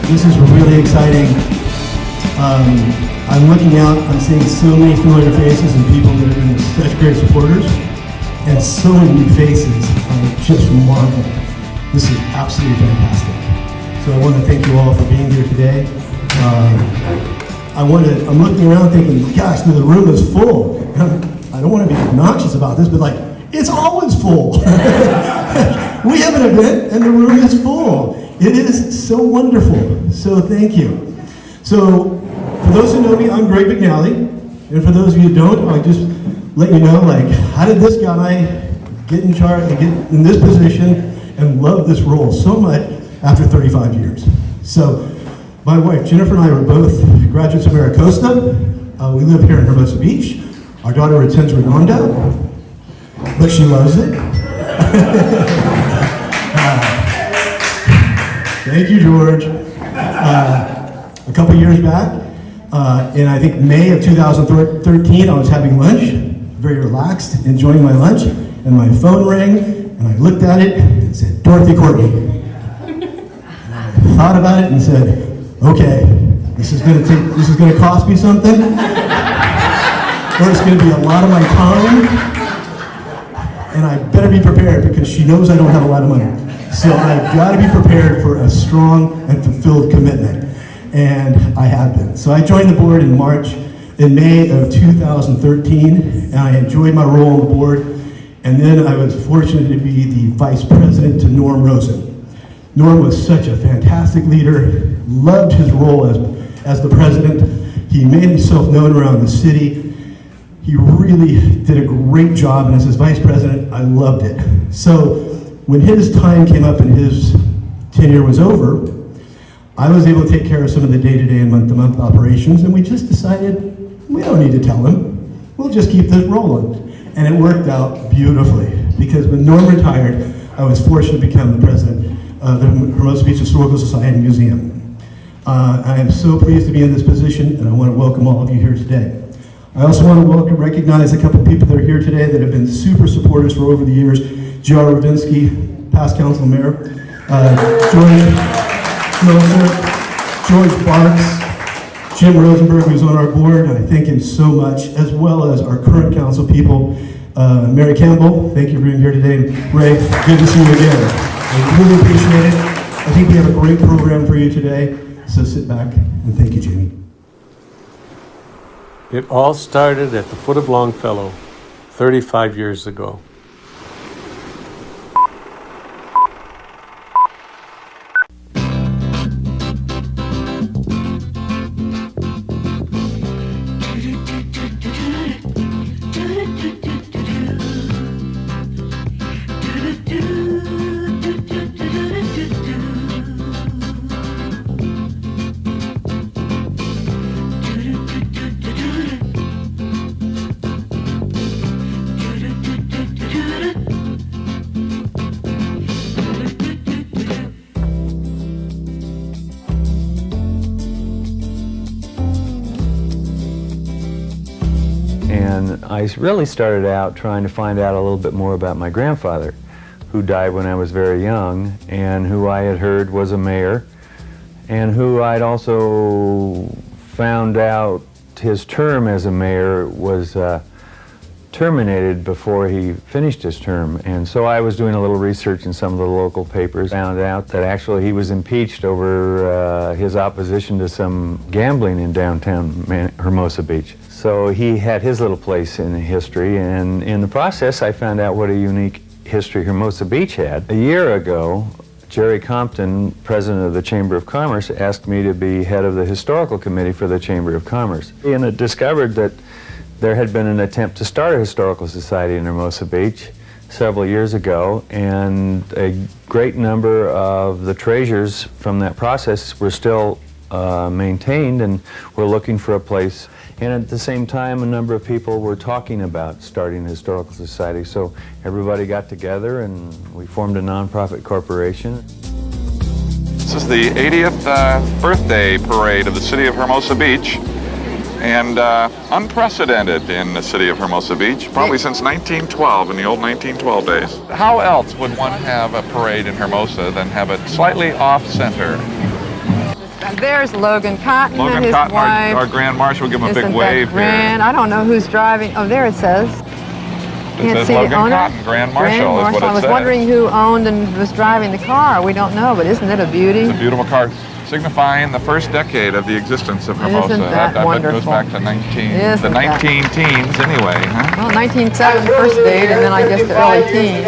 This is really exciting. I'm looking out, I'm seeing so many familiar faces and people that have been such great supporters, and so many new faces. I just marvel. This is absolutely fantastic. So I want to thank you all for being here today. I'm looking around thinking, gosh, the room is full. I don't want to be obnoxious about this, but like, it's always full. We have an event and the room is full. It is so wonderful. So thank you. So for those who know me, I'm Greg McNally. And for those of you who don't, I'll just let you know, like, how did this guy get in charge and get in this position and love this role so much after 35 years? So my wife, Jennifer, and I were both graduates of Maricosta. We live here in Hermosa Beach. Our daughter attends Redondo, but she loves it. Thank you, George. A couple years back, in I think May of 2013, I was having lunch, very relaxed, enjoying my lunch, and my phone rang, and I looked at it, and it said, Dorothy Courtney. And I thought about it and said, okay, this is going to cost me something, or it's going to be a lot of my time, and I better be prepared because she knows I don't have a lot of money. So I've got to be prepared for a strong and fulfilled commitment, and I have been. So I joined the board in May of 2013, and I enjoyed my role on the board, and then I was fortunate to be the vice president to Norm Rosen. Norm was such a fantastic leader, loved his role as the president. He made himself known around the city. He really did a great job, and as his vice president, I loved it. So when his time came up and his tenure was over, I was able to take care of some of the day-to-day and month-to-month operations, and we just decided we don't need to tell him. We'll just keep this rolling. And it worked out beautifully, because when Norm retired, I was fortunate to become the president of the Hermosa Beach Historical Society Museum. I am so pleased to be in this position, and I want to welcome all of you here today. I also want to recognize a couple of people that are here today that have been super supporters for over the years. J.R. Ravinsky, past council mayor, George Schmelzer, George Barks, Jim Rosenberg, who's on our board, and I thank him so much, as well as our current council people, Mary Campbell, thank you for being here today, and Ray, good to see you again. I really appreciate it. I think we have a great program for you today, so sit back, and thank you, Jamie. It all started at the foot of Longfellow 35 years ago. And I really started out trying to find out a little bit more about my grandfather, who died when I was very young, and who I had heard was a mayor, and who I'd also found out his term as a mayor was terminated before he finished his term. And so I was doing a little research in some of the local papers, found out that actually he was impeached over his opposition to some gambling in downtown Hermosa Beach. So he had his little place in history, and in the process I found out what a unique history Hermosa Beach had. A year ago, Jerry Compton, president of the Chamber of Commerce, asked me to be head of the historical committee for the Chamber of Commerce. And it discovered that there had been an attempt to start a historical society in Hermosa Beach several years ago, and a great number of the treasures from that process were still maintained, and were looking for a place. And at the same time, a number of people were talking about starting a historical society, so everybody got together and we formed a nonprofit corporation. This is the 80th birthday parade of the city of Hermosa Beach, and unprecedented in the city of Hermosa Beach, probably since 1912, in the old 1912 days. How else would one have a parade in Hermosa than have it slightly off-center? There's Logan Cotton Logan and his Cotton, wife. our Grand Marshal, give him a big Isn't that wave grand? here. I don't know who's driving. Oh, there it says. It Can't says see the Logan owner. Cotton, Grand Marshal, is what it I was says. wondering who owned and was driving the car. We don't know, but isn't it a beauty? It's a beautiful car, signifying the first decade of the existence of Hermosa. Isn't that I bet wonderful? goes back to the Isn't 19 teens anyway, huh? Well, 1907 first date, and then I guess the early teens.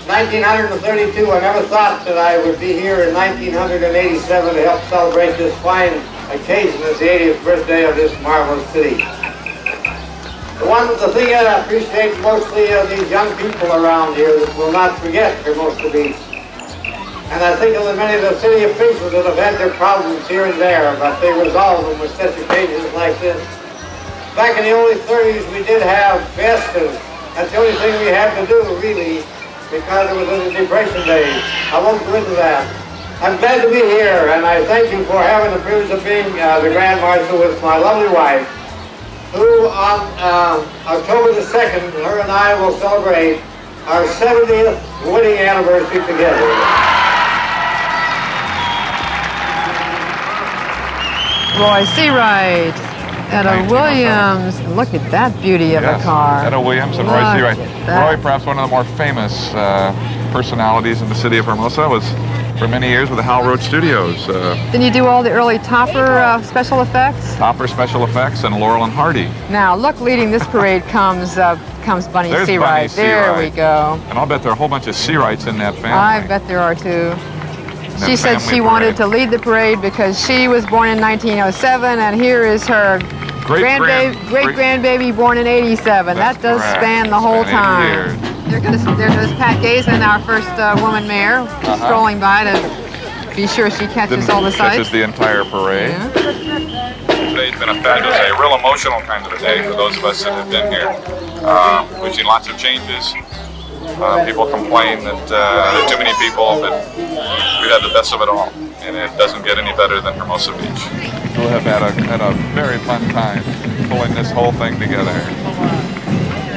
1932, I never thought that I would be here in 1987 to help celebrate this fine occasion as the 80th birthday of this marvelous city. The thing that I appreciate mostly are these young people around here that will not forget Hermosa Beach. And I think of the many of the city officials that have had their problems here and there, but they resolve them with such occasions like this. Back in the early 30s, we did have fiestas. That's the only thing we had to do, really, because it was in the Depression days. I won't go into that. I'm glad to be here, and I thank you for having the privilege of being the Grand Marshal with my lovely wife, who on October the 2nd, her and I will celebrate our 70th wedding anniversary together. Roy Seawright, Etta Williams. Look at that beauty of a car. Etta Williams and Look Roy Seawright. at that. Roy, perhaps one of the more famous personalities in the city of Hermosa, was for many years with the Hal Roach Studios. Didn't you do all the early Topper special effects? Topper Special Effects and Laurel and Hardy. Now, look, leading this parade comes Bunny There's Seawright. Bunny There we Seawright. go. And I'll bet there are a whole bunch of Seawrights in that family. I bet there are too. that She said family she wanted parade. to lead the parade because she was born in 1907, and here is her great-grandbaby born in 87. That's That does correct. span the whole Span 80 time. years. There goes Pat Gazen, our first woman mayor, strolling by to be sure she catches all the Catches sights. the entire parade. Yeah. Today's been a fabulous day, a real emotional kind of a day for those of us that have been here. We've seen lots of changes. People complain that there are too many people, but we've had the best of it all. And it doesn't get any better than Hermosa Beach. We'll have had a very fun time pulling this whole thing together.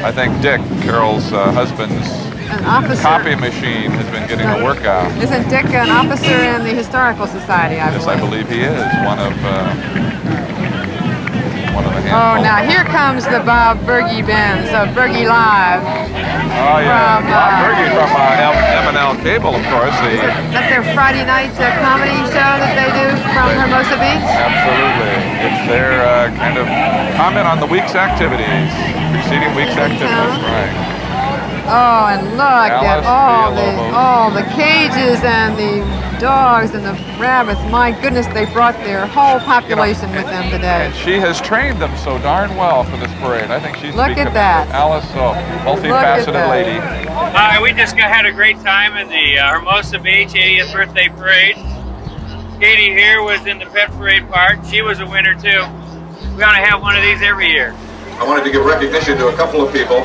I think Dick, Carol's husband's An officer. copy machine has been getting a workout. Isn't Dick an officer in the Historical Society, I Yes, believe? I believe he is one of the handful. Oh, now here comes the Bob Berge Benz of Berge Live. Oh yeah, from, Bob Berge from M&L Cable, of course. That's their Friday night comedy show that they do from Hermosa Beach? Absolutely. It's their kind of comment on the week's activities, preceding week's activities, right. Oh, and look Alice at all the cages and the dogs and the rabbits. My goodness, they brought their whole population with them today. And she has trained them so darn well for this parade. I think she's Look at that. Alice, so multifaceted that. lady. We just had a great time in the Hermosa Beach 80th birthday parade. Katie here was in the pet parade part. She was a winner too. We ought to have one of these every year. I wanted to give recognition to a couple of people.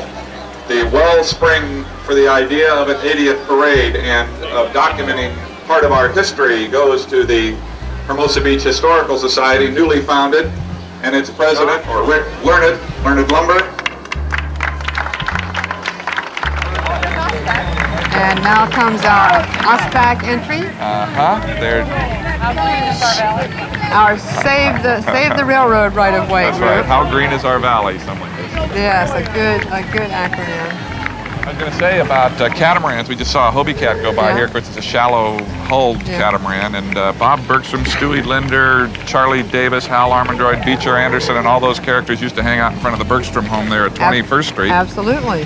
The wellspring for the idea of an 80th parade and of documenting part of our history goes to the Hermosa Beach Historical Society, newly founded, and its president, or Rick Learned Lumber. And now comes our OSPAC entry. They're Our Save the Railroad right of way. That's right. How green is our valley? Someone says. Yes, a good acronym. I was going to say about catamarans. We just saw a Hobie Cat go by here. Of course, it's a shallow-hulled catamaran. And Bob Bergstrom, Stewie Linder, Charlie Davis, Hal Armandroyd, Beecher Anderson, and all those characters used to hang out in front of the Bergstrom home there at 21st Street. Absolutely.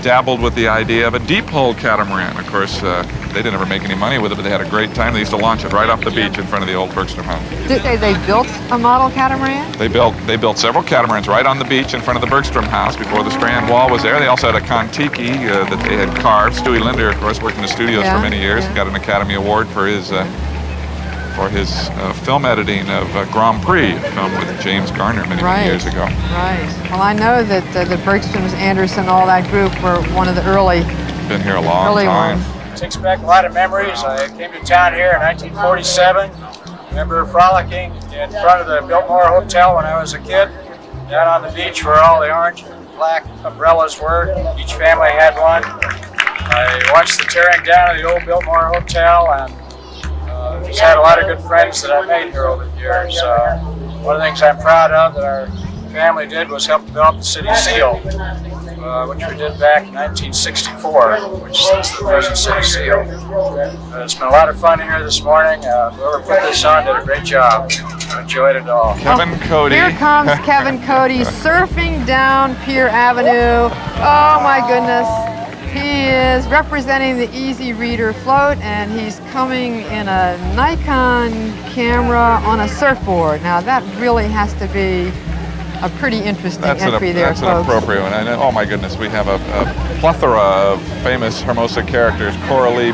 Dabbled with the idea of a deep-hulled catamaran. Of course, they didn't ever make any money with it, but they had a great time. They used to launch it right off the beach in front of the old Bergstrom home. Did they built a model catamaran? They built several catamarans right on the beach in front of the Bergstrom house before the Strand Wall was there. They also had a Kon-Tiki that they had carved. Stewie Linder, of course, worked in the studios for many years. Got an Academy Award for his film editing of Grand Prix, a film with James Garner many years ago. Right. Well, I know that the Bergstroms, Anderson, all that group were one of the early. Been here a long time. Ones. Takes back a lot of memories. I came to town here in 1947. Remember frolicking in front of the Biltmore Hotel when I was a kid, down on the beach where all the orange and black umbrellas were. Each family had one. I watched the tearing down of the old Biltmore Hotel and just had a lot of good good friends that I made here over the years. One of the things I'm proud of that our family did was help develop the city seal, which we did back in 1964, which is the present city seal. It's been a lot of fun here this morning. Whoever put this on did a great job. I enjoyed it all. Kevin Cody. Here comes Kevin Cody surfing down Pier Avenue. Oh my goodness. He is representing the Easy Reader float, and he's coming in a Nikon camera on a surfboard. Now that really has to be a pretty interesting entry there, that's folks. an appropriate one. And, oh my goodness, we have a plethora of famous Hermosa characters. Coralie,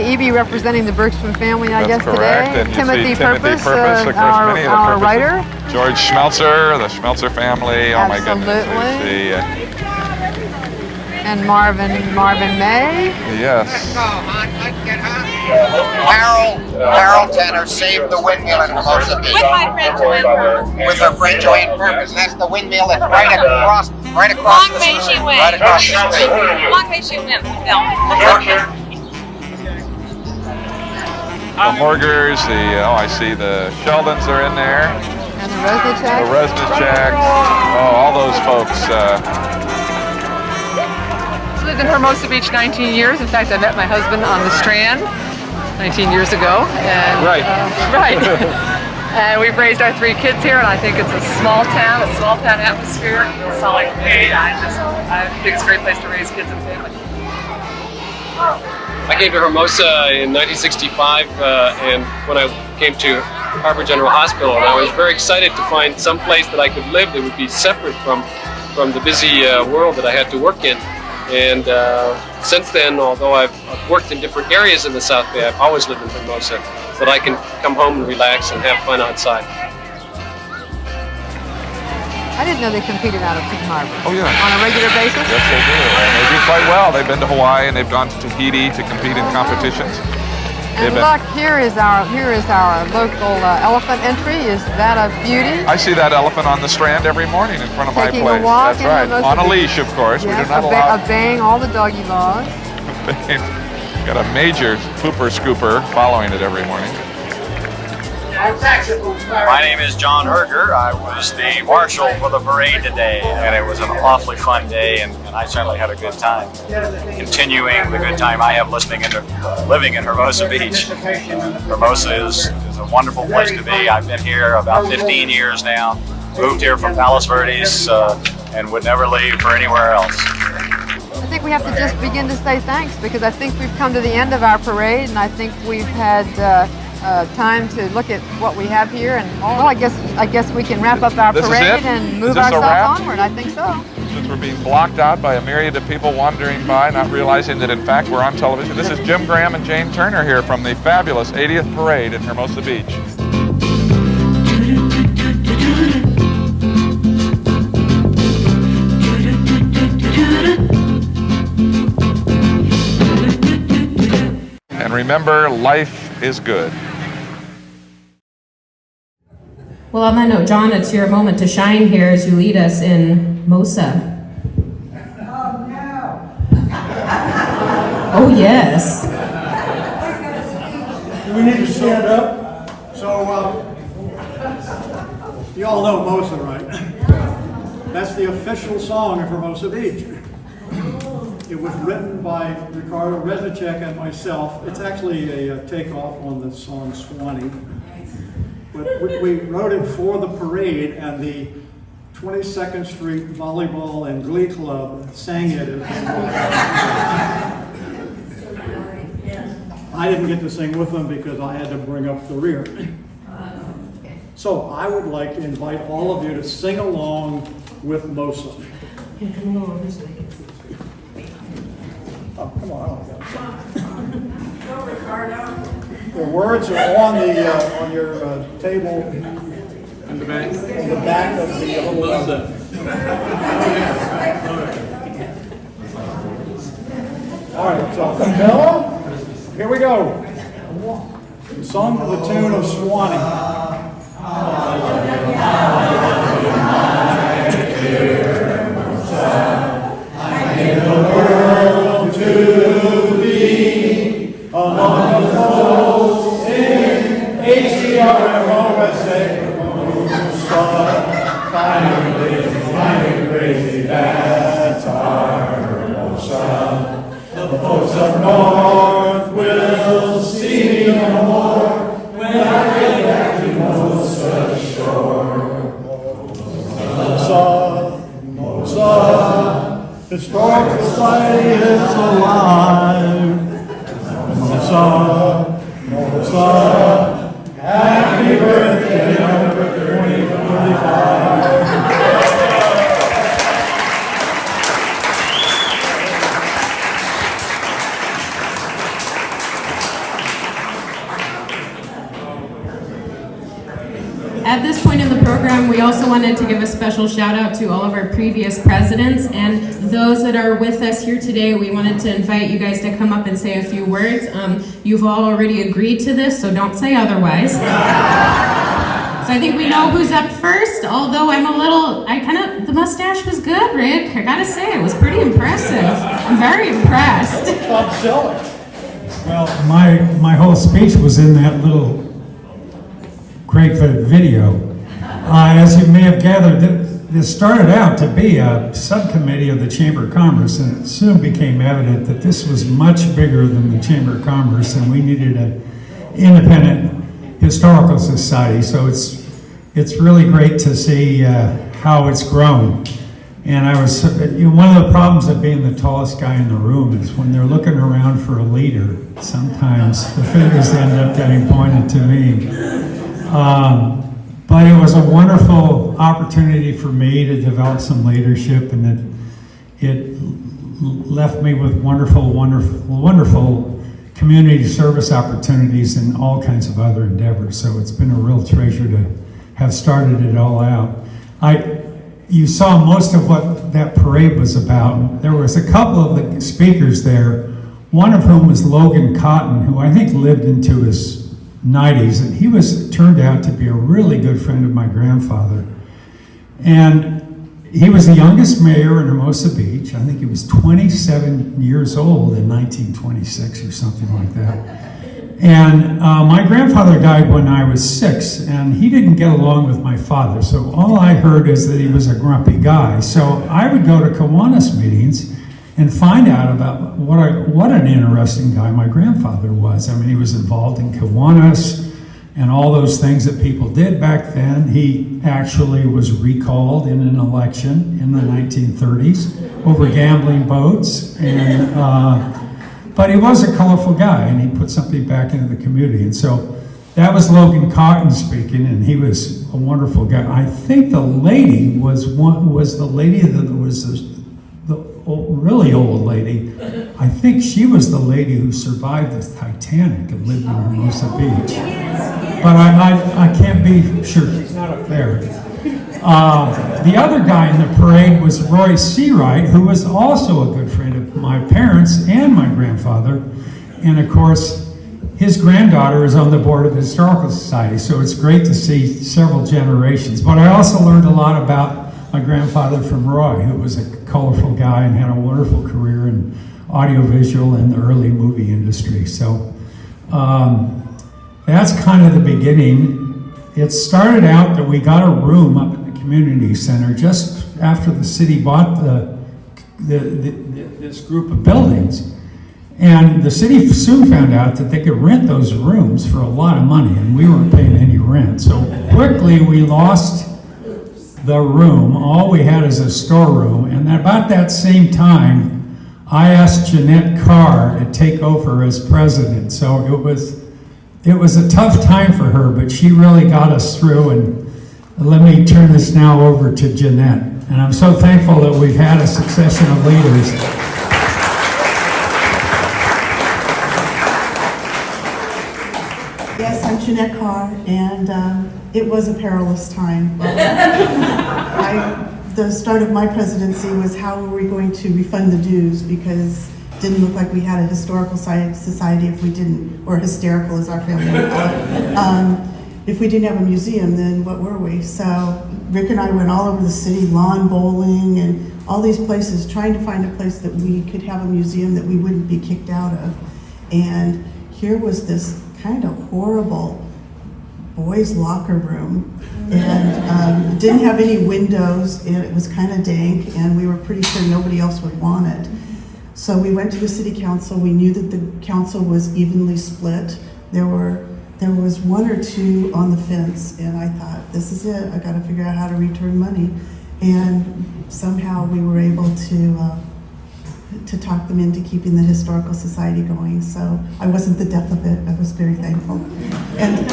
Evie representing the Bergstrom family, I guess, correct. today. And you Timothy see Timothy Purpose, Purpose, of course, our, many of the our Purposes. writer. George Schmelzer, the Schmelzer family. Oh my goodness. Absolutely. We see, And Marvin May. yes. Harold Tanner saved the windmill in Hermosa Beach. With my friend Joanne Purvis. With her friend Joanne Purvis. That's the windmill that's right across Long the way she street. went. Right across the street. Long way she went, Bill. The Morgers, I see the Sheldons are in there. And the Resnichek. The Resnicheks. Oh, all those folks. Lived in Hermosa Beach 19 years. In fact, I met my husband on the Strand 19 years ago. And, Right. Right. And we've raised our 3 kids here, and I think it's a small town atmosphere. It's not like me. I think it's a great place to raise kids and families. I came to Hermosa in 1965, and when I came to Harbor General Hospital, and I was very excited to find some place that I could live that would be separate from the busy world that I had to work in. And since then, although I've worked in different areas in the South Bay, I've always lived in Hermosa, so that I can come home and relax and have fun outside. I didn't know they competed out of Pearl Harbor. Oh yeah. On a regular basis? Yes, they do. And they do quite well. They've been to Hawaii and they've gone to Tahiti to compete in competitions. And look, here is our local elephant entry. Is that a beauty? I see that elephant on the Strand every morning in front of my Taking place. a walk That's right. On a leash, of course. Yes, We do not allow obeying all the doggy laws. Got a major pooper scooper following it every morning. My name is John Herger. I was the marshal for the parade today, and it was an awfully fun day, and I certainly had a good time. Continuing the good time I have living in Hermosa Beach. Hermosa is a wonderful place to be. I've been here about 15 years now. Moved here from Palos Verdes and would never leave for anywhere else. I think we have to just begin to say thanks, because I think we've come to the end of our parade, and I think we've had time to look at what we have here, and well, I guess we can wrap up our parade and move ourselves onward. I think so. Since we're being blocked out by a myriad of people wandering by, not realizing that in fact we're on television. This is Jim Graham and Jane Turner here from the fabulous 80th Parade in Hermosa Beach. And remember, life is good. Well, on that note, John, it's your moment to shine here as you lead us in Mosa. Oh, no. Oh, yes. Do we need to stand up? So, you all know Mosa, right? That's the official song of Hermosa Beach. It was written by Ricardo Resnichek and myself. It's actually a takeoff on the song Swanee. But we wrote it for the parade, and the 22nd Street Volleyball and Glee Club sang it. I didn't get to sing with them because I had to bring up the rear. So I would like to invite all of you to sing along with Mosa. Oh, come on. Go, Ricardo. The words are on your table in the back. On the back of the All right, so Bella, here we go. Sung to the tune of Swanee. I give the world to be among the folks in H. H-R-M-O-S-A, Hermosa, fine and crazy, that's our Hermosa. The folks up north will see me no more when I get back to Hermosa shore. Hermosa, Hermosa, historical society is alive. Hermosa, Hermosa, happy birthday, number 2045. At this point in the program, we also wanted to give a special shout out to all of our previous presidents and those that are with us here today. We wanted to invite you guys to come up and say a few words. You've all already agreed to this, so don't say otherwise. So I think we know who's up first, although the mustache was good, Rick. I gotta say, it was pretty impressive. I'm very impressed. Well, my whole speech was in that little great video. As you may have gathered, this started out to be a subcommittee of the Chamber of Commerce, and it soon became evident that this was much bigger than the Chamber of Commerce, and we needed an independent historical society. So it's really great to see how it's grown. And one of the problems of being the tallest guy in the room is when they're looking around for a leader, sometimes the fingers end up getting pointed to me. But it was a wonderful opportunity for me to develop some leadership, and it left me with wonderful community service opportunities and all kinds of other endeavors. So it's been a real treasure to have started it all out. You saw most of what that parade was about. There was a couple of the speakers there, one of whom was Logan Cotton, who I think lived into his 90s, and he turned out to be a really good friend of my grandfather. And he was the youngest mayor in Hermosa Beach. I think he was 27 years old in 1926 or something like that. And my grandfather died when I was 6, and he didn't get along with my father, so all I heard is that he was a grumpy guy. So I would go to Kiwanis meetings and find out about what an interesting guy my grandfather was. I mean, he was involved in Kiwanis and all those things that people did back then. He actually was recalled in an election in the 1930s over gambling boats, and but he was a colorful guy, and he put something back into the community. And so that was Logan Cotton speaking, and he was a wonderful guy. I think the lady was the lady that was the really old lady. I think she was the lady who survived the Titanic and lived in Hermosa Beach. But I can't be sure. She's not up there. The other guy in the parade was Roy Seawright, who was also a good friend of my parents and my grandfather. And of course, his granddaughter is on the board of the Historical Society, so it's great to see several generations. But I also learned a lot about my grandfather from Roy, who was a colorful guy and had a wonderful career in audiovisual and the early movie industry. So that's kind of the beginning. It started out that we got a room up at the community center just after the city bought this group of buildings. And the city soon found out that they could rent those rooms for a lot of money, and we weren't paying any rent. So quickly we lost the room. All we had is a storeroom. And about that same time, I asked Jeanette Carr to take over as president. So it was a tough time for her, but she really got us through. And let me turn this now over to Jeanette. And I'm so thankful that we've had a succession of leaders. Yes, I'm Jeanette Carr, and it was a perilous time. The start of my presidency was how were we going to refund the dues, because it didn't look like we had a historical society if we didn't, or hysterical as our family would call it. If we didn't have a museum, then what were we? So Rick and I went all over the city, lawn bowling and all these places, trying to find a place that we could have a museum that we wouldn't be kicked out of. And here was this kind of horrible boys' locker room, and didn't have any windows, and it was kind of dank, and we were pretty sure nobody else would want it. So we went to the city council. We knew that the council was evenly split. There was one or two on the fence, and I thought, this is it. I got to figure out how to return money, and somehow we were able to talk them into keeping the Historical Society going. So I wasn't the death of it. I was very thankful. And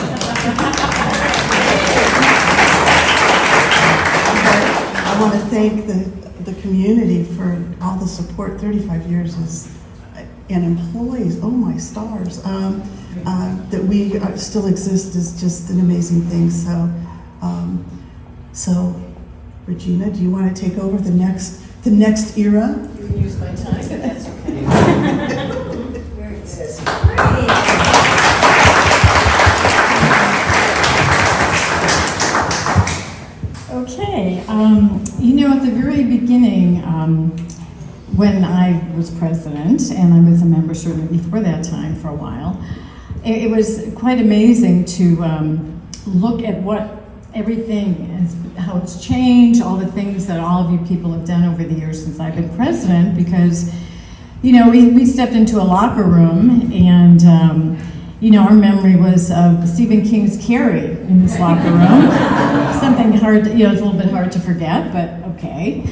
I want to thank the community for all the support. 35 years and employees, oh my stars. That we still exist is just an amazing thing. So Regina, do you want to take over the next era? You can use my time, but that's okay. Very good. Okay, at the very beginning, when I was president, and I was a member certainly before that time for a while, it was quite amazing to look at what everything is, how it's changed, all the things that all of you people have done over the years since I've been president, because, we stepped into a locker room and, our memory was of Stephen King's Carrie in this locker room. Something hard, it's a little bit hard to forget, but okay.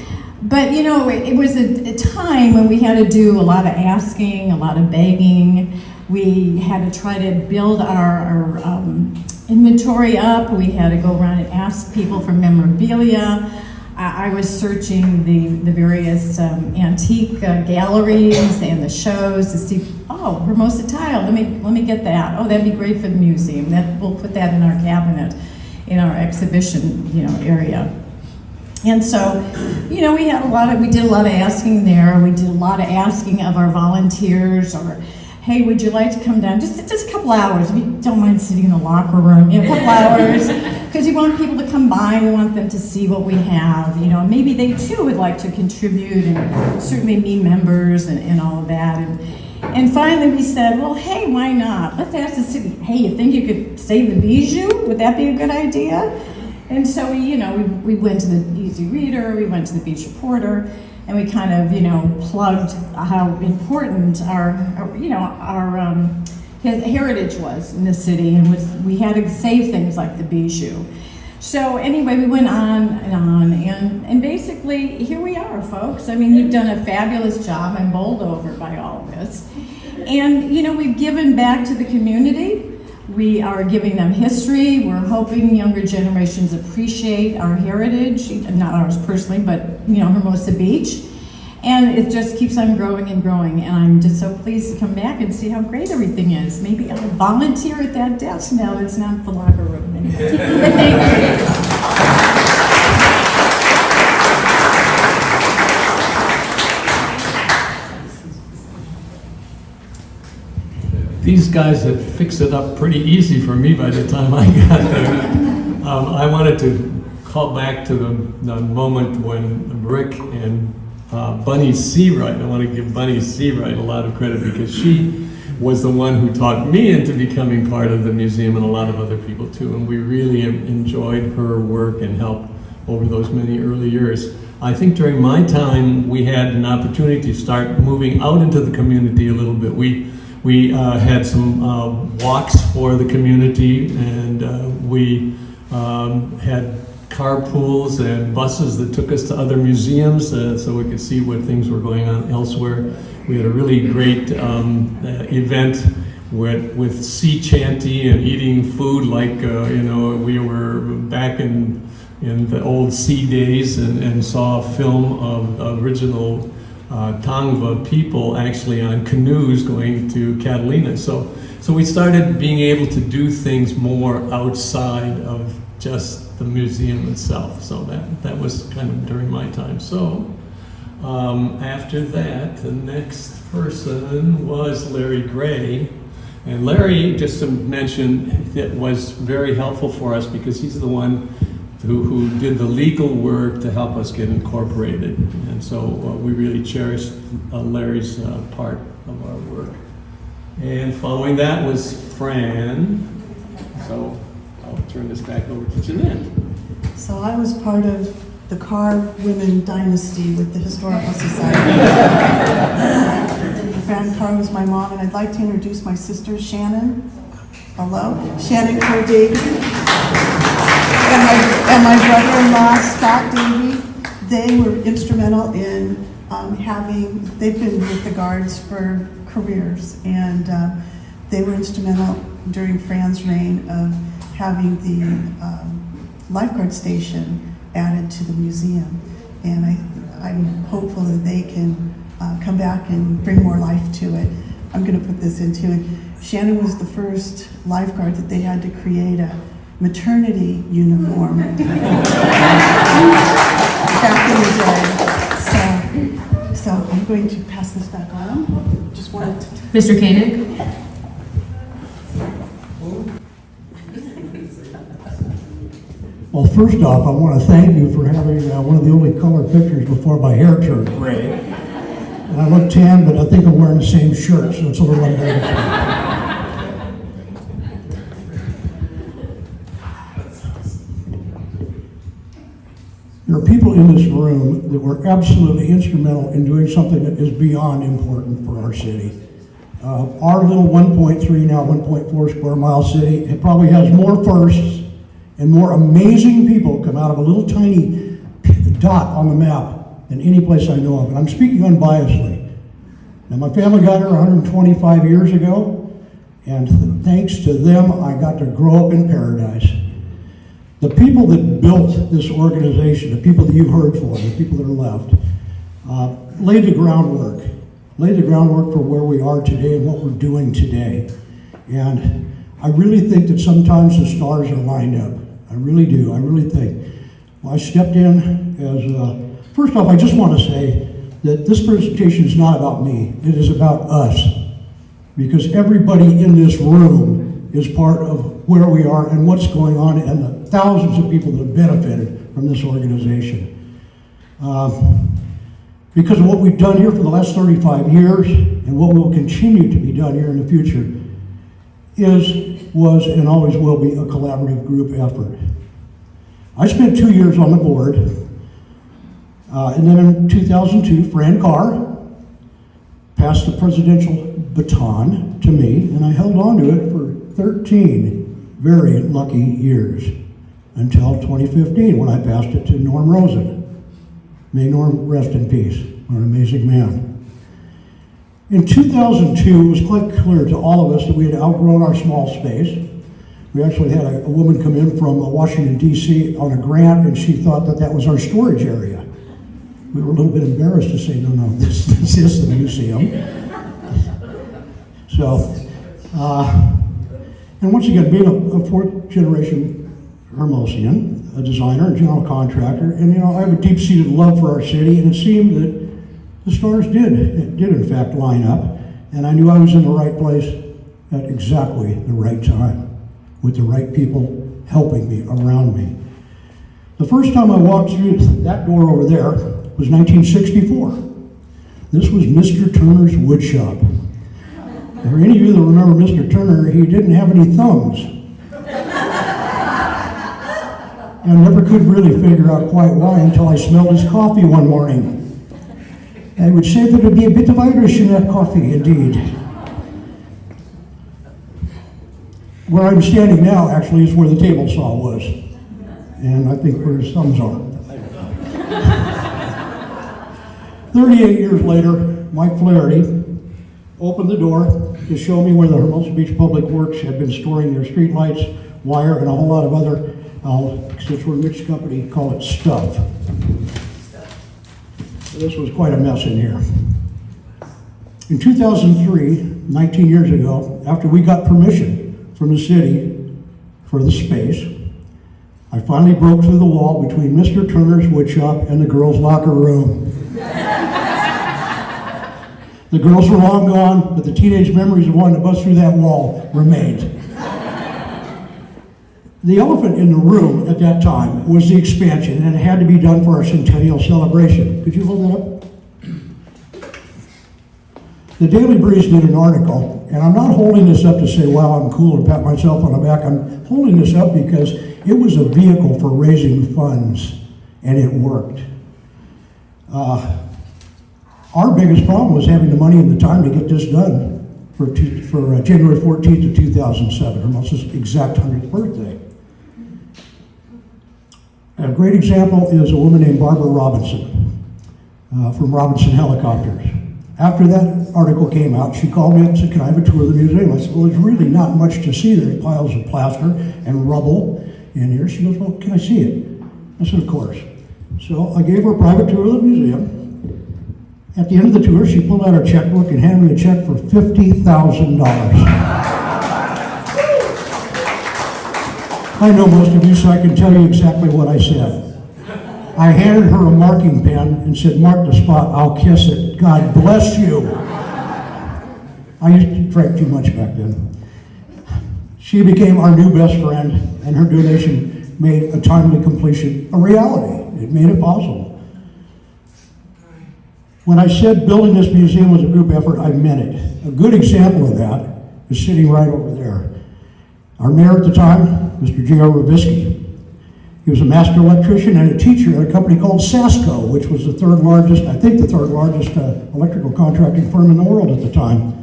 But, it was a time when we had to do a lot of asking, a lot of begging. We had to try to build our inventory up. We had to go around and ask people for memorabilia. I was searching the various antique galleries and the shows to see, Hermosa tile, let me get that. Oh, that'd be great for the museum. We'll put that in our cabinet, in our exhibition, area. And so, we did a lot of asking there. We did a lot of asking of our volunteers, or, hey, would you like to come down? Just a couple hours. We don't mind sitting in the locker room, a couple hours, because we want people to come by. We want them to see what we have. Maybe they too would like to contribute, and certainly be members and all of that. And finally we said, well, hey, why not? Let's ask the city, hey, you think you could save the bijou? Would that be a good idea? And so we went to the Easy Reader, we went to the Beach Reporter, and we kind of, plugged how important our heritage was in the city, and we had to save things like the bijou. So anyway, we went on, and basically, here we are, folks. You've done a fabulous job. I'm bowled over by all of this. And, we've given back to the community. We are giving them history. We're hoping younger generations appreciate our heritage, not ours personally, but, Hermosa Beach. And it just keeps on growing and growing. And I'm just so pleased to come back and see how great everything is. Maybe I'll volunteer at that desk now. It's not the locker room anymore. But thank you. These guys had fixed it up pretty easy for me by the time I got there. I wanted to call back to the moment when Rick and Bunny Seawright, I want to give Bunny Seawright a lot of credit, because she was the one who talked me into becoming part of the museum, and a lot of other people too, and we really enjoyed her work and help over those many early years. I think during my time we had an opportunity to start moving out into the community a little bit. We had some walks for the community, and we had carpools and buses that took us to other museums so we could see what things were going on elsewhere. We had a really great event with sea chanty and eating food like, we were back in the old sea days, and saw a film of original Tongva people actually on canoes going to Catalina. So we started being able to do things more outside of just the museum itself. So that was kind of during my time. So after that, the next person was Larry Gray. And Larry, just to mention, it was very helpful for us because he's the one who did the legal work to help us get incorporated. And so we really cherished Larry's part of our work. And following that was Fran. So I'll turn this back over to Jeanette. So I was part of the Carr women dynasty with the Historical Society. Fran Carr was my mom, and I'd like to introduce my sister, Shannon. Hello, Shannon Cordy. And my brother-in-law, Scott Davey. They were instrumental in they've been with the Guards for careers, and they were instrumental during Fran's reign of having the lifeguard station added to the museum. And I'm hopeful that they can come back and bring more life to it. I'm going to put this into it. Shannon was the first lifeguard that they had to create a maternity uniform back in the day. So I'm going to pass this back on. Just wanted to. Mr. Koenig? Well, first off, I want to thank you for having one of the only color pictures before my hair turned gray. And I look tan, but I think I'm wearing the same shirt, so it's a little embarrassing. There are people in this room that were absolutely instrumental in doing something that is beyond important for our city. Our little 1.3, now 1.4 square mile city, it probably has more firsts and more amazing people come out of a little tiny dot on the map than any place I know of. And I'm speaking unbiasedly. Now, my family got here 125 years ago, and thanks to them, I got to grow up in paradise. The people that built this organization, the people that you heard for, the people that are left, laid the groundwork for where we are today and what we're doing today. And I really think that sometimes the stars are lined up. I really do. I really think. Well, I stepped in as, first off, I just want to say that this presentation is not about me. It is about us. Because everybody in this room is part of where we are and what's going on and the thousands of people that have benefited from this organization. Because of what we've done here for the last 35 years and what will continue to be done here in the future was, and always will be a collaborative group effort. I spent 2 years on the board, and then in 2002, Fran Carr passed the presidential baton to me, and I held on to it for 13 very lucky years until 2015 when I passed it to Norm Rosen. May Norm rest in peace. What an amazing man. In 2002, it was quite clear to all of us that we had outgrown our small space. We actually had a woman come in from Washington, D.C. on a grant, and she thought that was our storage area. We were a little bit embarrassed to say, no, this is the museum. So, and once again, being a fourth generation Hermosian, a designer, a general contractor, and I have a deep-seated love for our city, and it seemed that the stars did in fact line up, and I knew I was in the right place at exactly the right time, with the right people helping me, around me. The first time I walked through that door over there was 1964. This was Mr. Turner's wood shop. For any of you that remember Mr. Turner, he didn't have any thumbs. I never could really figure out quite why until I smelled his coffee one morning. I would say that there would be a bit of Irish in that coffee, indeed. Where I'm standing now, actually, is where the table saw was. And I think where his thumbs are. 38 years later, Mike Flaherty opened the door to show me where the Hermosa Beach Public Works had been storing their streetlights, wire, and a whole lot of other, since we're a mixed company, call it stuff. So this was quite a mess in here. In 2003, 19 years ago, after we got permission from the city for the space, I finally broke through the wall between Mr. Turner's woodshop and the girls' locker room. The girls were long gone, but the teenage memories of wanting to bust through that wall remained. The elephant in the room at that time was the expansion, and it had to be done for our centennial celebration. Could you hold that up? The Daily Breeze did an article And I'm not holding this up to say, wow, I'm cool and pat myself on the back. I'm holding this up because it was a vehicle for raising funds, and it worked. Our biggest problem was having the money and the time to get this done for January 14th of 2007, Hermosa's exact 100th birthday. A great example is a woman named Barbara Robinson from Robinson Helicopters. After that article came out, she called me up and said, can I have a tour of the museum? I said, well, there's really not much to see. There's piles of plaster and rubble in here. She goes, well, can I see it? I said, of course. So I gave her a private tour of the museum. At the end of the tour, she pulled out her checkbook and handed me a check for $50,000. I know most of you, so I can tell you exactly what I said. I handed her a marking pen and said, mark the spot, I'll kiss it. God bless you. I used to drink too much back then. She became our new best friend, and her donation made a timely completion a reality. It made it possible. When I said building this museum was a group effort, I meant it. A good example of that is sitting right over there. Our mayor at the time, Mr. J.R. Ravisky. He was a master electrician and a teacher at a company called Sasco, which was the third largest electrical contracting firm in the world at the time.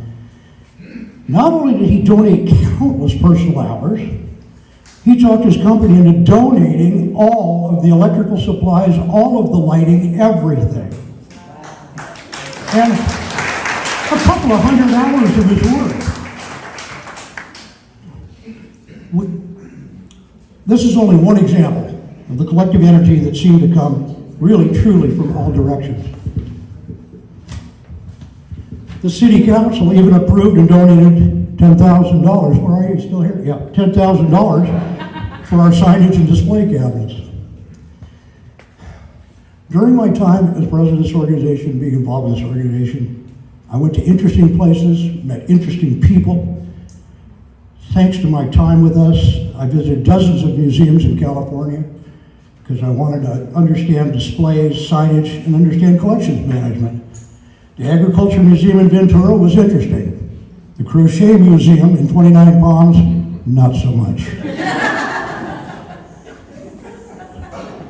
Not only did he donate countless personal hours, he talked his company into donating all of the electrical supplies, all of the lighting, everything. And a couple of hundred hours of his work. This is only one example of the collective energy that seemed to come really, truly from all directions. The city council even approved and donated $10,000. Where are you? Still here? Yeah, $10,000 for our signage and display cabinets. During my time as president of this organization, being involved in this organization, I went to interesting places, met interesting people. Thanks to my time with us, I visited dozens of museums in California because I wanted to understand displays, signage, and understand collections management. The Agriculture Museum in Ventura was interesting. The Crochet Museum in 29 Palms, not so much.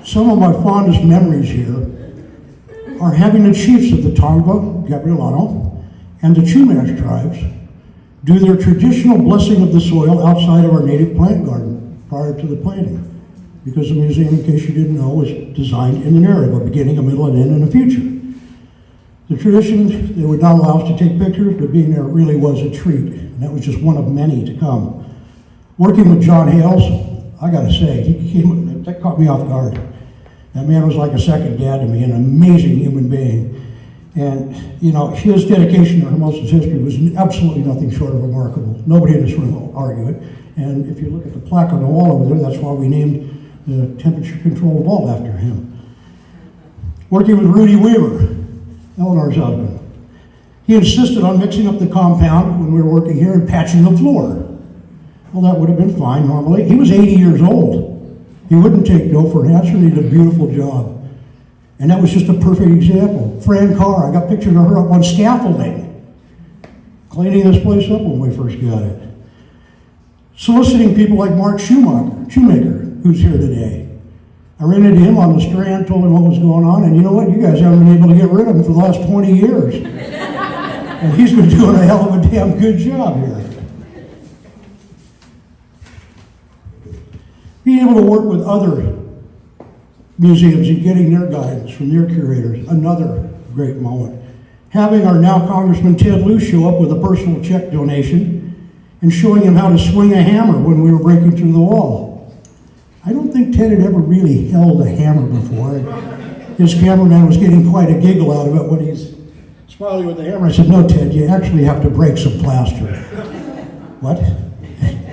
Some of my fondest memories here are having the chiefs of the Tongva, Gabrielano, and the Chumash tribes do their traditional blessing of the soil outside of our native plant garden prior to the planting. Because the museum, in case you didn't know, was designed in the narrative, a beginning, a middle, an end, and a future. The tradition, they would not allow us to take pictures, but being there really was a treat. And that was just one of many to come. Working with John Hales, I gotta say, that caught me off guard. That man was like a second dad to me, an amazing human being. And, you know, his dedication to Hermosa's history was absolutely nothing short of remarkable. Nobody in this room will argue it. And if you look at the plaque on the wall over there, that's why we named the temperature-controlled vault after him. Working with Rudy Weaver, Eleanor's husband. He insisted on mixing up the compound when we were working here and patching the floor. Well, that would have been fine normally. He was 80 years old. He wouldn't take no for an answer. He did a beautiful job. And that was just a perfect example. Fran Carr, I got pictures of her up on scaffolding, cleaning this place up when we first got it. Soliciting people like Mark Shoemaker, who's here today. I ran into him on the Strand, told him what was going on, and you know what? You guys haven't been able to get rid of him for the last 20 years. And he's been doing a hell of a damn good job here. Being able to work with other museums and getting their guidance from their curators, another great moment. Having our now Congressman Ted Lieu show up with a personal check donation and showing him how to swing a hammer when we were breaking through the wall. I don't think Ted had ever really held a hammer before. His cameraman was getting quite a giggle out of it when he's smiling with the hammer. I said, no, Ted, you actually have to break some plaster. What?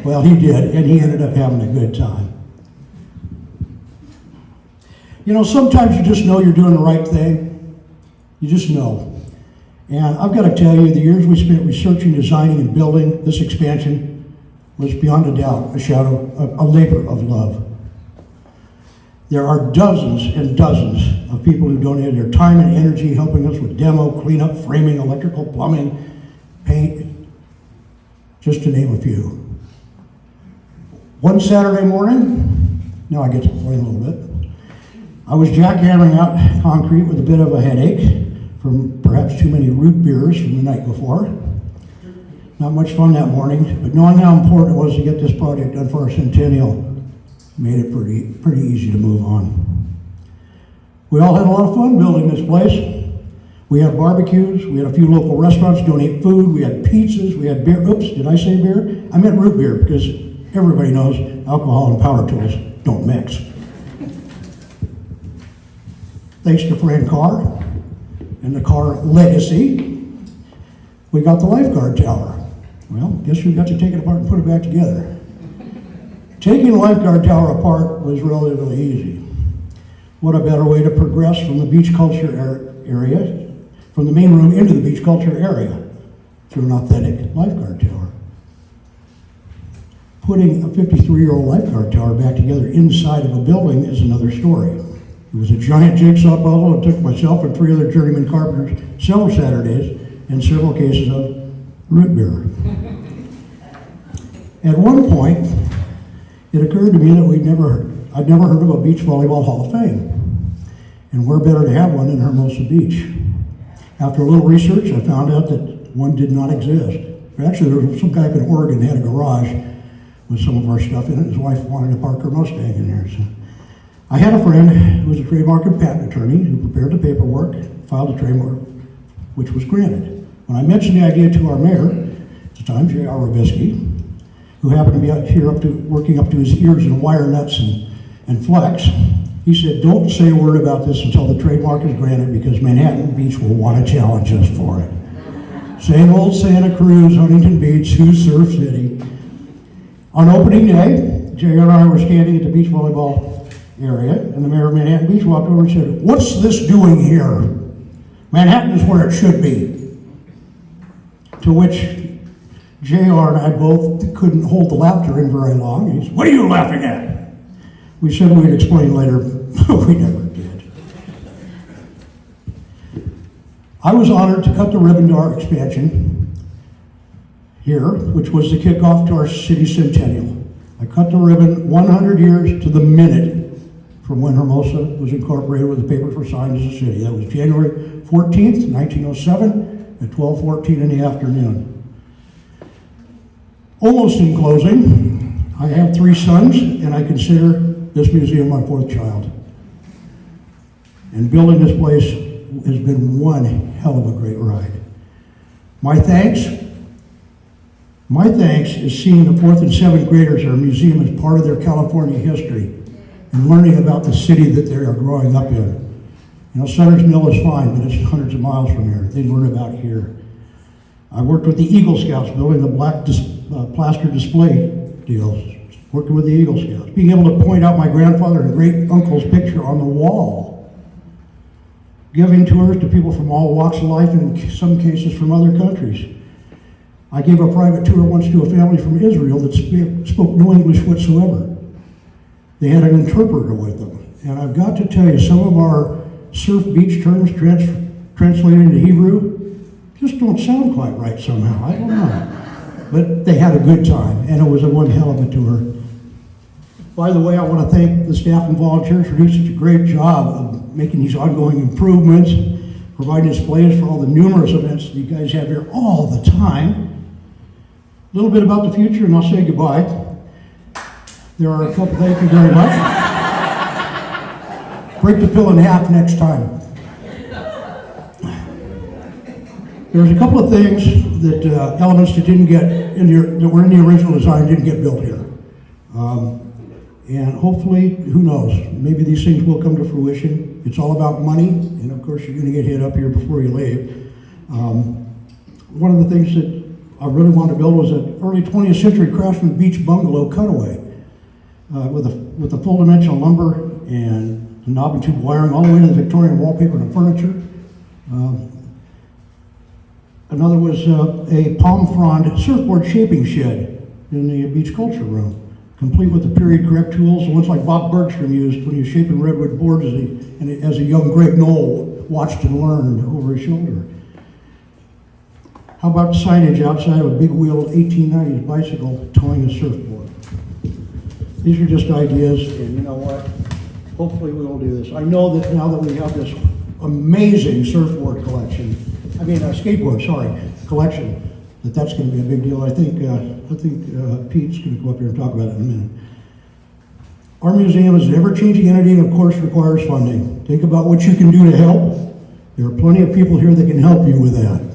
Well, he did, and he ended up having a good time. You know, sometimes you just know you're doing the right thing. You just know. And I've got to tell you, the years we spent researching, designing, and building this expansion was beyond a doubt a labor of love. There are dozens and dozens of people who donated their time and energy helping us with demo, cleanup, framing, electrical, plumbing, paint. just to name a few. One Saturday morning, now I get to play a little bit, I was jackhammering out concrete with a bit of a headache from perhaps too many root beers from the night before. Not much fun that morning, but knowing how important it was to get this project done for our centennial made it pretty easy to move on. We all had a lot of fun building this place. We had barbecues, we had a few local restaurants donate food, we had pizzas, we had beer. Oops, did I say beer? I meant root beer because everybody knows alcohol and power tools don't mix. Thanks to Fran Carr and the Carr legacy, we got the lifeguard tower. Well, guess who got to take it apart and put it back together? Taking the lifeguard tower apart was relatively easy. What a better way to progress from the beach culture area, from the main room into the beach culture area, through an authentic lifeguard tower. Putting a 53-year-old lifeguard tower back together inside of a building is another story. It was a giant jigsaw puzzle. It took myself and 3 other journeyman carpenters several Saturdays and several cases of root beer. At one point, it occurred to me that I'd never heard of a beach volleyball Hall of Fame. And where better to have one in Hermosa Beach? After a little research, I found out that one did not exist. Actually, there was some guy up in Oregon that had a garage with some of our stuff in it. His wife wanted to park her Mustang in there. So I had a friend who was a trademark and patent attorney who prepared the paperwork, filed the trademark, which was granted. When I mentioned the idea to our mayor, at the time, J.R. Robisky, who happened to be out here working up to his ears in wire nuts and flex, he said, "Don't say a word about this until the trademark is granted because Manhattan Beach will want to challenge us for it." Same old Santa Cruz, Huntington Beach, who's Surf City. On opening day, J.R. and I were standing at the beach volleyball area, and the mayor of Manhattan Beach walked over and said, "What's this doing here? Manhattan is where it should be." To which J.R. and I both couldn't hold the laughter in very long. He said, "What are you laughing at?" We said we'd explain later, but we never did. I was honored to cut the ribbon to our expansion here, which was the kickoff to our city centennial. I cut the ribbon 100 years to the minute from when Hermosa was incorporated with the papers were signed as a city. That was January 14th, 1907 at 12:14 in the afternoon. Almost in closing, I have 3 sons, and I consider this museum my 4th child. And building this place has been one hell of a great ride. My thanks is seeing the 4th and 7th graders at our museum as part of their California history and learning about the city that they are growing up in. You know, Sutter's Mill is fine, but it's hundreds of miles from here. They learn about here. I worked with the Eagle Scouts building the black plaster display deals, working with the Eagle Scouts, being able to point out my grandfather and great uncle's picture on the wall, giving tours to people from all walks of life and in some cases from other countries. I gave a private tour once to a family from Israel that spoke no English whatsoever. They had an interpreter with them. And I've got to tell you, some of our surf beach terms translated into Hebrew just don't sound quite right somehow. I don't know. But they had a good time, and it was one hell of a tour. By the way, I want to thank the staff and volunteers for doing such a great job of making these ongoing improvements, providing displays for all the numerous events that you guys have here all the time. A little bit about the future, and I'll say goodbye. There are a couple, thank you very much. Break the pill in half next time. There's a couple of things that, elements that didn't get in that were in the original design didn't get built here. And hopefully, who knows, maybe these things will come to fruition. It's all about money, and of course you're gonna get hit up here before you leave. One of the things that I really wanted to build was an early 20th century craftsman beach bungalow cutaway with the full dimensional lumber and the knob and tube wiring all the way to the Victorian wallpaper and the furniture. Another was a palm frond surfboard shaping shed in the beach culture room, complete with the period correct tools, the ones like Bob Bergstrom used when he was shaping redwood boards as a young Greg Knoll watched and learned over his shoulder. How about signage outside of a big-wheeled 1890s bicycle towing a surfboard? These are just ideas, and you know what? Hopefully we will do this. I know that now that we have this amazing surfboard collection, skateboard, collection, that's going to be a big deal. I think Pete's going to come up here and talk about it in a minute. Our museum is an ever-changing entity and of course requires funding. Think about what you can do to help. There are plenty of people here that can help you with that.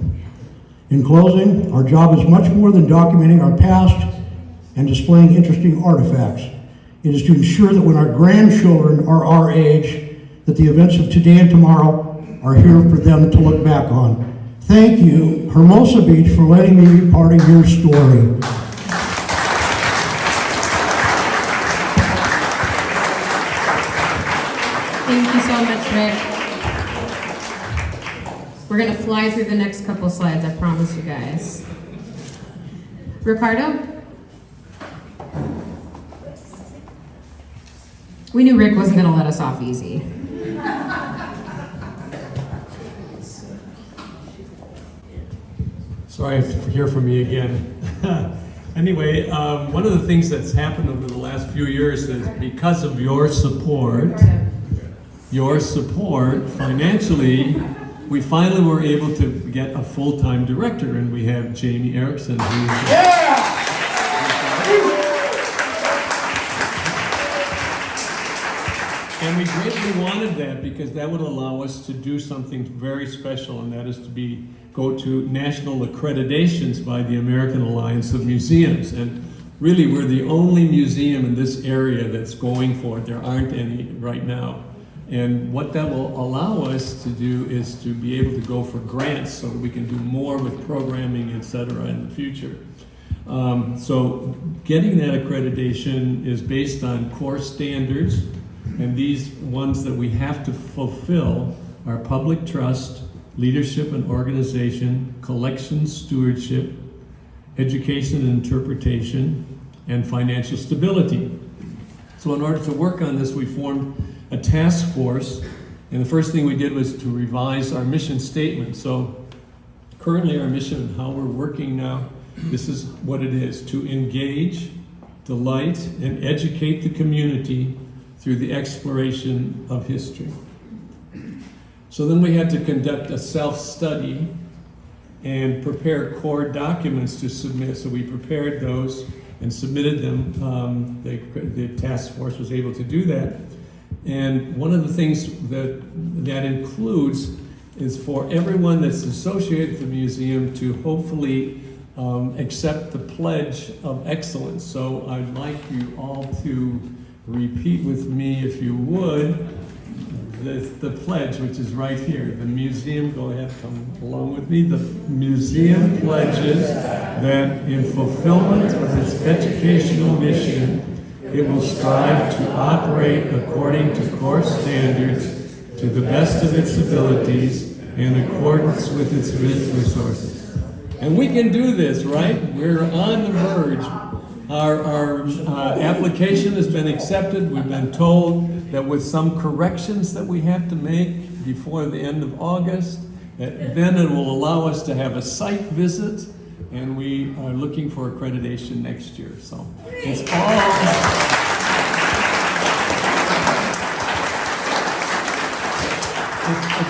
In closing, our job is much more than documenting our past and displaying interesting artifacts. It is to ensure that when our grandchildren are our age, that the events of today and tomorrow are here for them to look back on. Thank you, Hermosa Beach, for letting me be part of your story. Thank you so much, Rick. We're gonna fly through the next couple slides, I promise you guys. Ricardo? We knew Rick wasn't gonna let us off easy. Sorry to hear from me again. Anyway, one of the things that's happened over the last few years is because of your support financially, we finally were able to get a full-time director, and we have Jamie Erickson. And we greatly wanted that because that would allow us to do something very special, and that is to go to national accreditations by the American Alliance of Museums. And really, we're the only museum in this area that's going for it. There aren't any right now. And what that will allow us to do is to be able to go for grants so that we can do more with programming, et cetera, in the future. So getting that accreditation is based on core standards, and these ones that we have to fulfill are public trust, leadership and organization, collection stewardship, education and interpretation, and financial stability. So in order to work on this, we formed a task force, and the first thing we did was to revise our mission statement. So currently our mission and how we're working now, this is what it is: to engage, delight, and educate the community through the exploration of history. So then we had to conduct a self-study and prepare core documents to submit. So we prepared those and submitted them. The task force was able to do that. And one of the things that includes is for everyone that's associated with the museum to hopefully accept the pledge of excellence. So I'd like you all to repeat with me, if you would, the pledge, which is right here. The museum, go ahead, come along with me. The museum pledges that in fulfillment of its educational mission, it will strive to operate according to core standards to the best of its abilities in accordance with its resources. And we can do this, right? We're on the verge. Our application has been accepted. We've been told that with some corrections that we have to make before the end of August, then it will allow us to have a site visit, and we are looking for accreditation next year. So it's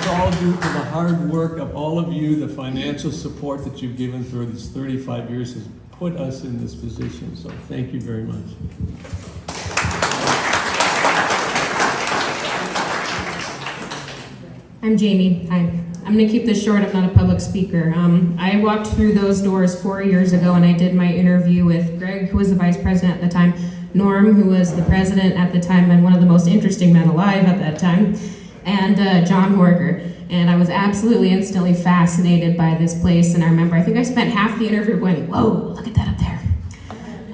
all due to the hard work of all of you. The financial support that you've given through these 35 years has put us in this position. So thank you very much. I'm Jamie. Hi. I'm going to keep this short. I'm not a public speaker. I walked through those doors 4 years ago, and I did my interview with Greg, who was the vice president at the time, Norm, who was the president at the time and one of the most interesting men alive at that time, and John Horger. And I was absolutely instantly fascinated by this place. And I remember, I think I spent half the interview going, whoa, look at that up there.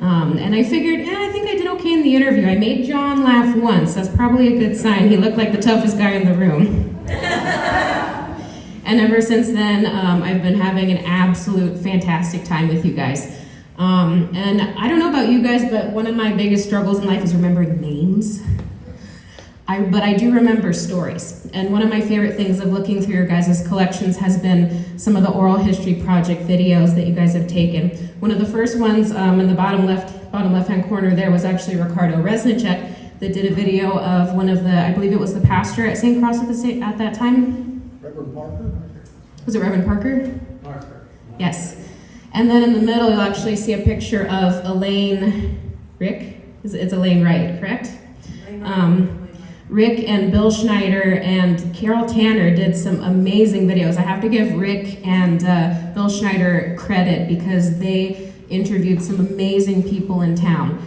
And I figured, I think I did okay in the interview. I made John laugh once. That's probably a good sign. He looked like the toughest guy in the room. And ever since then, I've been having an absolute fantastic time with you guys. And I don't know about you guys, but one of my biggest struggles in life is remembering names. But I do remember stories. And one of my favorite things of looking through your guys' collections has been some of the Oral History Project videos that you guys have taken. One of the first ones in the bottom left-hand corner there was actually Ricardo Resnicek that did a video of one of the, I believe it was the pastor at St. Cross at that time. Reverend Parker? Was it Reverend Parker? Parker. Yes. And then in the middle, you'll actually see a picture of Elaine, Rick? It's Elaine Wright, correct? Rick and Bill Schneider and Carol Tanner did some amazing videos. I have to give Rick and Bill Schneider credit because they interviewed some amazing people in town.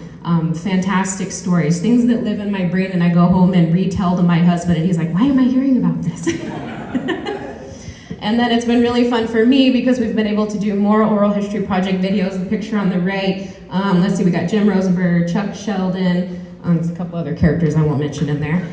Fantastic stories, things that live in my brain, and I go home and retell to my husband, and he's like, why am I hearing about this? And then it's been really fun for me because we've been able to do more Oral History Project videos. The picture on the right, let's see, we got Jim Rosenberg, Chuck Sheldon, there's a couple other characters I won't mention in there.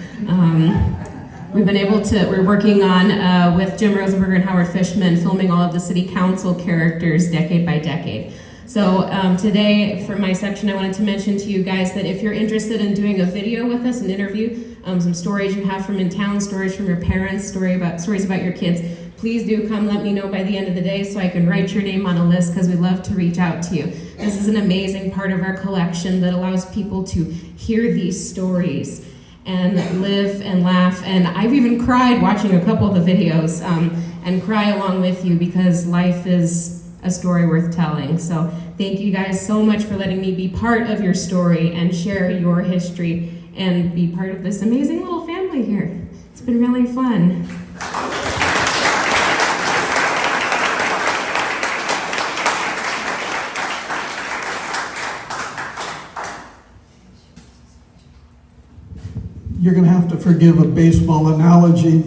We've been able to, we're working on, with Jim Rosenberg and Howard Fishman, filming all of the city council characters decade by decade. So today, for my section, I wanted to mention to you guys that if you're interested in doing a video with us, an interview, some stories you have from in town, stories from your parents, stories about your kids, please do come let me know by the end of the day so I can write your name on a list because we'd love to reach out to you. This is an amazing part of our collection that allows people to hear these stories and live and laugh. And I've even cried watching a couple of the videos and cry along with you because life is a story worth telling. So thank you guys so much for letting me be part of your story and share your history and be part of this amazing little family here. It's been really fun. You're going to have to forgive a baseball analogy.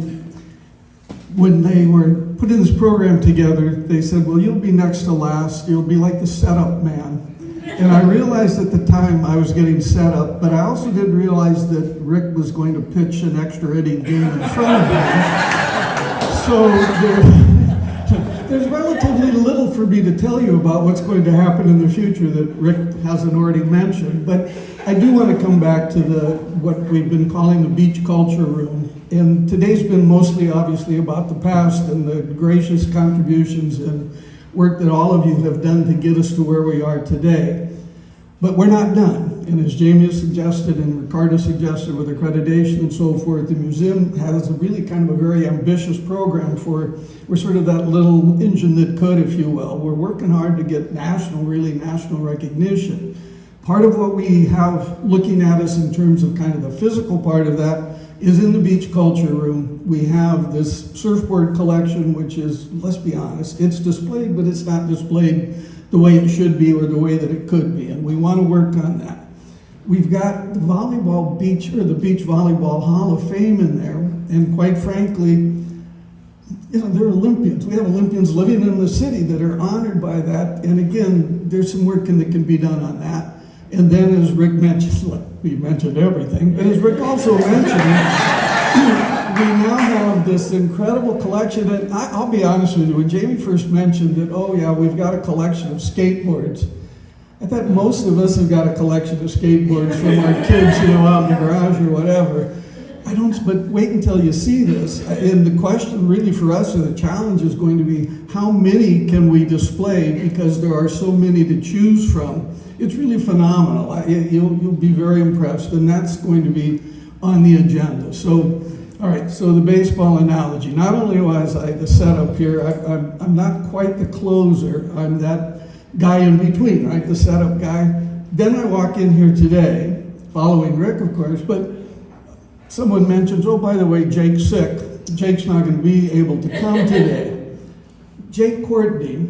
When they were putting this program together, they said, well, you'll be next to last. You'll be like the setup man. And I realized at the time I was getting set up, but I also didn't realize that Rick was going to pitch an extra inning game in front of me. So there's relatively little for me to tell you about what's going to happen in the future that Rick hasn't already mentioned. But I do want to come back to what we've been calling the beach culture room. And today's been mostly obviously about the past and the gracious contributions and work that all of you have done to get us to where we are today. But we're not done. And as Jamie has suggested and Ricardo suggested with accreditation and so forth, the museum has a really kind of a very ambitious program we're sort of that little engine that could, if you will. We're working hard to get really national recognition. Part of what we have looking at us in terms of kind of the physical part of that is in the beach culture room. We have this surfboard collection, which is, let's be honest, it's displayed, but it's not displayed the way it should be or the way that it could be, and we want to work on that. We've got the beach volleyball Hall of Fame in there, and quite frankly, they're Olympians. We have Olympians living in the city that are honored by that, and again, there's some work that can be done on that. And then as Rick mentioned, we mentioned everything, but as Rick also mentioned, we now have this incredible collection, and I'll be honest with you, when Jamie first mentioned that, oh yeah, we've got a collection of skateboards, I thought most of us have got a collection of skateboards from our kids, out in the garage or whatever. But wait until you see this. And the question really for us, or the challenge is going to be, how many can we display because there are so many to choose from. It's really phenomenal. You'll be very impressed, and that's going to be on the agenda. So, all right, so the baseball analogy. Not only was I the setup here, I'm not quite the closer. I'm that guy in between, right, the setup guy. Then I walk in here today, following Rick, of course, but someone mentions, oh, by the way, Jake's sick. Jake's not going to be able to come today. Jake Courtney,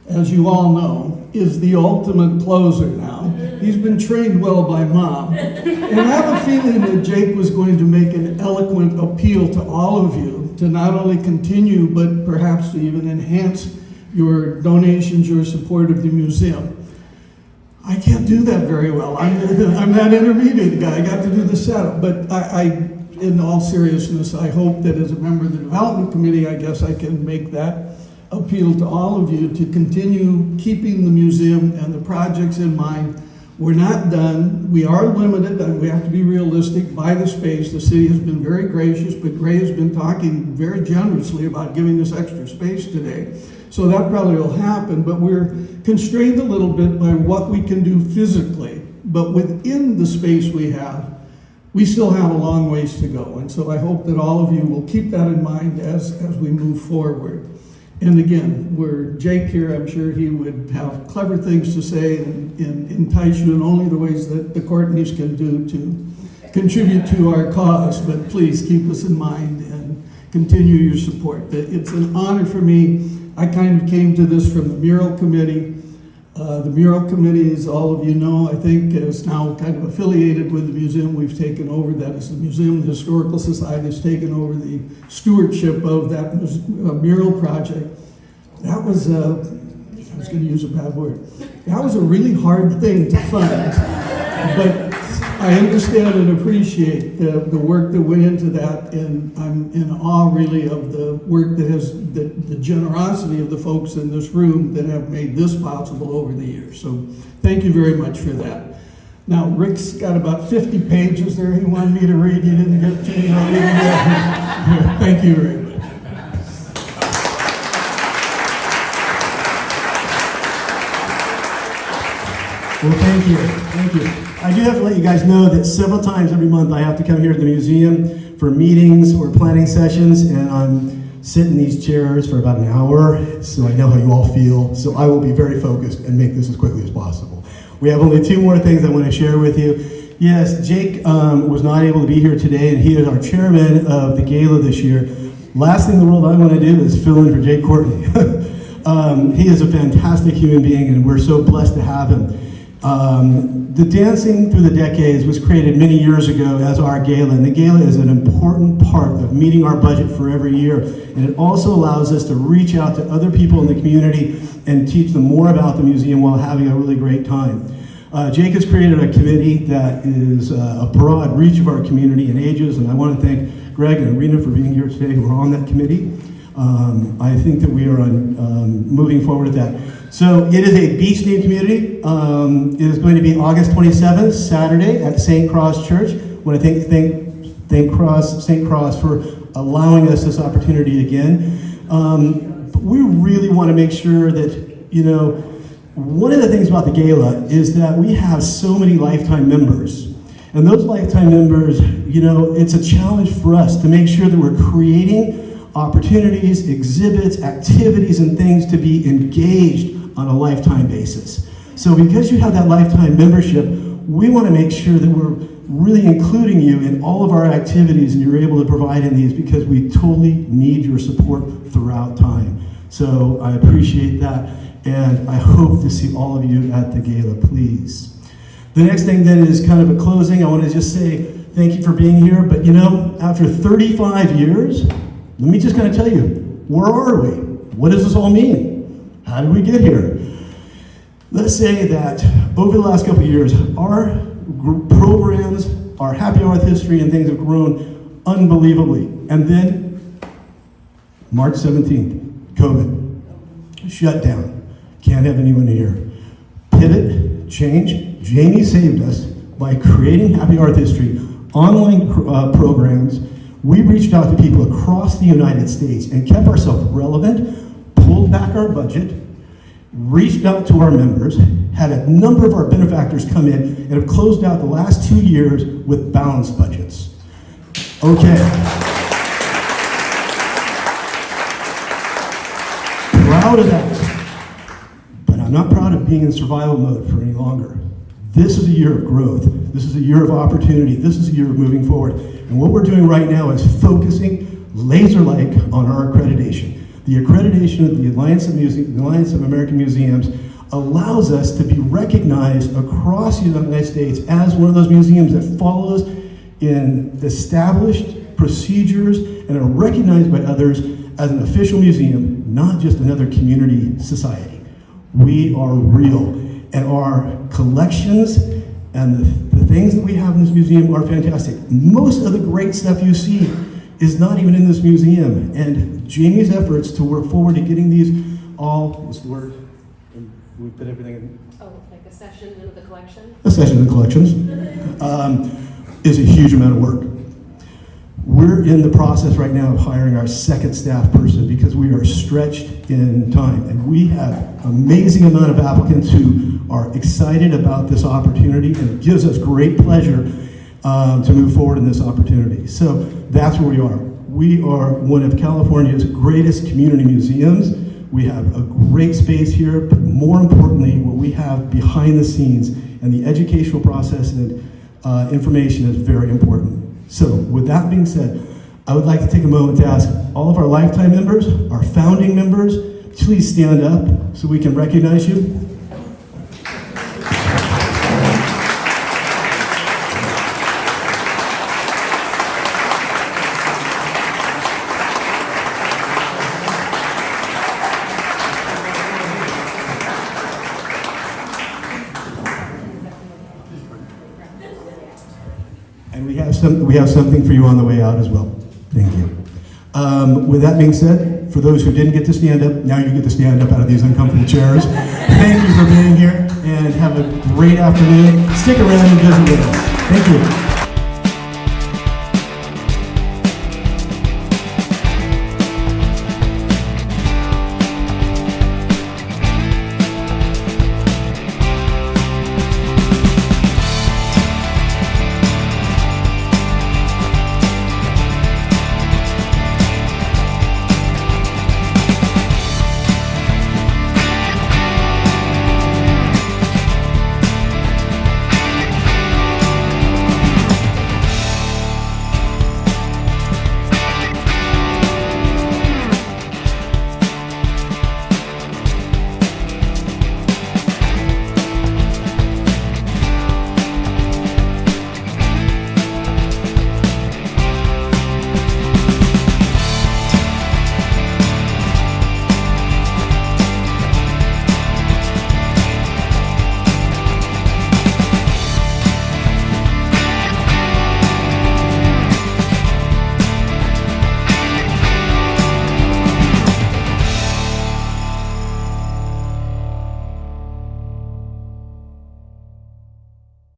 as you all know, is the ultimate closer now. He's been trained well by Mom. And I have a feeling that Jake was going to make an eloquent appeal to all of you to not only continue, but perhaps to even enhance your donations, your support of the museum. I can't do that very well. I'm that intermediate guy. I got to do the setup. But in all seriousness, I hope that as a member of the development committee, I guess I can make that appeal to all of you to continue keeping the museum and the projects in mind We're not done. We are limited, and we have to be realistic by the space. The city has been very gracious, but Gray has been talking very generously about giving us extra space today. So that probably will happen, but we're constrained a little bit by what we can do physically. But within the space we have, we still have a long ways to go. And so I hope that all of you will keep that in mind as we move forward. And again, we're Jake here, I'm sure he would have clever things to say and entice you in only the ways that the Courtneys can do to contribute to our cause. But please keep us in mind and continue your support. It's an honor for me. I kind of came to this from the Mural Committee. The Mural Committee, as all of you know, I think is now kind of affiliated with the museum. We've taken over that as the Museum. The Historical Society has taken over the stewardship of that mural project. That was, I was going to use a bad word. That was a really hard thing to fund. But I understand and appreciate the work that went into that, and I'm in awe really of the work that has, the generosity of the folks in this room that have made this possible over the years. So thank you very much for that. Now, Rick's got about 50 pages there he wanted me to read. He didn't get to, Thank you, Rick. Well, thank you. Thank you. I do have to let you guys know that several times every month I have to come here to the museum for meetings or planning sessions, and I'm sitting in these chairs for about an hour, so I know how you all feel. So I will be very focused and make this as quickly as possible. We have only 2 more things I want to share with you. Yes, Jake was not able to be here today, and he is our chairman of the gala this year. Last thing in the world I want to do is fill in for Jake Courtney. He is a fantastic human being, and we're so blessed to have him. The Dancing Through the Decades was created many years ago as our gala, and the gala is an important part of meeting our budget for every year, and it also allows us to reach out to other people in the community and teach them more about the museum while having a really great time. Jake has created a committee that is a broad reach of our community and ages, and I want to thank Greg and Arena for being here today who are on that committee. I think that we are moving forward with that. So it is a beach-themed community. It is going to be August 27th, Saturday, at St. Cross Church. I want to thank St. Cross for allowing us this opportunity again. But we really want to make sure that, one of the things about the gala is that we have so many lifetime members. And those lifetime members, it's a challenge for us to make sure that we're creating opportunities, exhibits, activities, and things to be engaged on a lifetime basis. So because you have that lifetime membership, we want to make sure that we're really including you in all of our activities and you're able to provide in these because we totally need your support throughout time. So I appreciate that, and I hope to see all of you at the gala, please. The next thing then is kind of a closing. I want to just say thank you for being here, but after 35 years, let me just kind of tell you, where are we? What does this all mean? How did we get here? Let's say that over the last couple of years, our programs, our happy hour with history and things have grown unbelievably. And then March 17th, COVID, shut down. Can't have anyone here. Pivot, change. Jamie saved us by creating happy hour with history, online programs. We reached out to people across the United States and kept ourselves relevant, pulled back our budget, reached out to our members, had a number of our benefactors come in, and have closed out the last 2 years with balanced budgets. Okay. Proud of that. But I'm not proud of being in survival mode for any longer. This is a year of growth. This is a year of opportunity. This is a year of moving forward. And what we're doing right now is focusing laser-like on our accreditation. The accreditation of the Alliance of American Museums allows us to be recognized across the United States as one of those museums that follows in established procedures and are recognized by others as an official museum, not just another community society. We are real. And our collections and the things that we have in this museum are fantastic. Most of the great stuff you see is not even in this museum. And Jamie's efforts to work forward to getting these all, what's the word? We put everything in. Oh, like Like a session into the collection? A session in collections, is a huge amount of work. We're in the process right now of hiring our second staff person because we are stretched in time. And we have amazing amount of applicants who are excited about this opportunity, and it gives us great pleasure to move forward in this opportunity. So that's where we are. We are one of California's greatest community museums. We have a great space here, but more importantly, what we have behind the scenes and the educational process and information is very important. So with that being said, I would like to take a moment to ask all of our lifetime members, our founding members, please stand up so we can recognize you. And we have something for you on the way out as well. Thank you. With that being said, for those who didn't get to stand up, now you get to stand up out of these uncomfortable chairs. Thank you for being here, and have a great afternoon. Stick around and visit with us. Thank you.